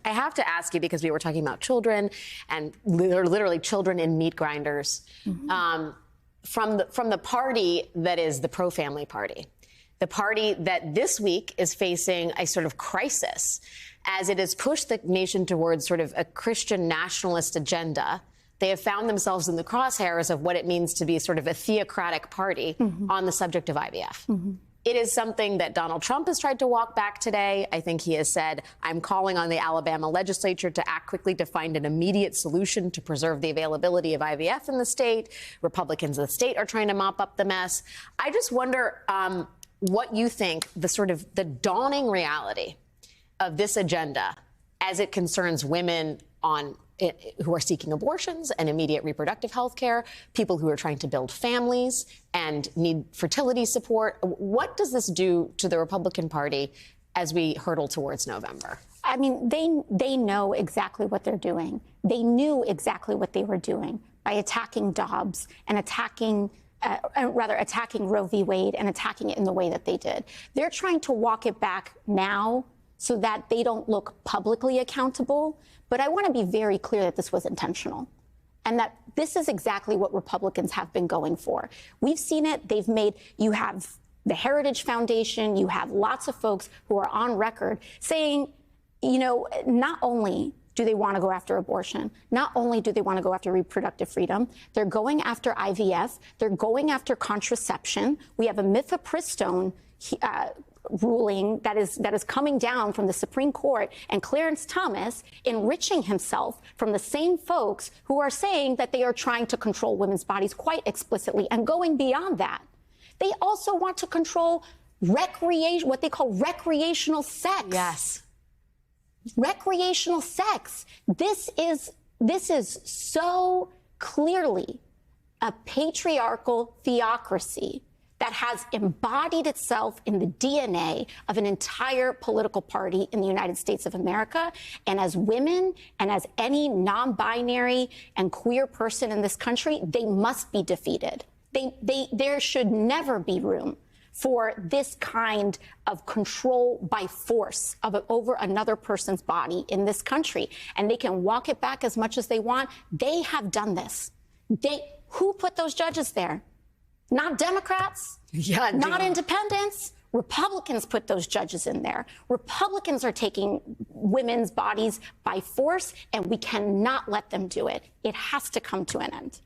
I have to ask you, because we were talking about children and literally children in meat grinders, from the party that is the pro-family party, the party that this week is facing a sort of crisis as it has pushed the nation towards sort of a Christian nationalist agenda. They have found themselves in the crosshairs of what it means to be sort of a theocratic party on the subject of IVF. It is something that Donald Trump has tried to walk back today. I think he has said, I'm calling on the Alabama legislature to act quickly to find an immediate solution to preserve the availability of IVF in the state. Republicans in the state are trying to mop up the mess. I just wonder what you think the dawning reality of this agenda as it concerns women who are seeking abortions and immediate reproductive health care, people who are trying to build families and need fertility support. What does this do to the Republican Party as we hurtle towards November? I mean, they know exactly what they're doing. They knew exactly what they were doing by attacking Dobbs and attacking Roe v. Wade and attacking it in the way that they did. They're trying to walk it back now so that they don't look publicly accountable. But I want to be very clear that this was intentional and that this is exactly what Republicans have been going for. We've seen it. You have the Heritage Foundation. You have lots of folks who are on record saying, not only do they want to go after abortion, not only do they want to go after reproductive freedom, they're going after IVF, they're going after contraception. We have a mifepristone ruling that is coming down from the Supreme Court, and Clarence Thomas enriching himself from the same folks who are saying that they are trying to control women's bodies quite explicitly and going beyond that. They also want to control what they call recreational sex. Yes. Recreational sex. This is so clearly a patriarchal theocracy that has embodied itself in the DNA of an entire political party in the United States of America. And as women and as any non-binary and queer person in this country, they must be defeated. There should never be room for this kind of control by force over another person's body in this country. And they can walk it back as much as they want. They have done this. Who put those judges there? Not Democrats, not independents. Republicans put those judges in there. Republicans are taking women's bodies by force, and we cannot let them do it. It has to come to an end.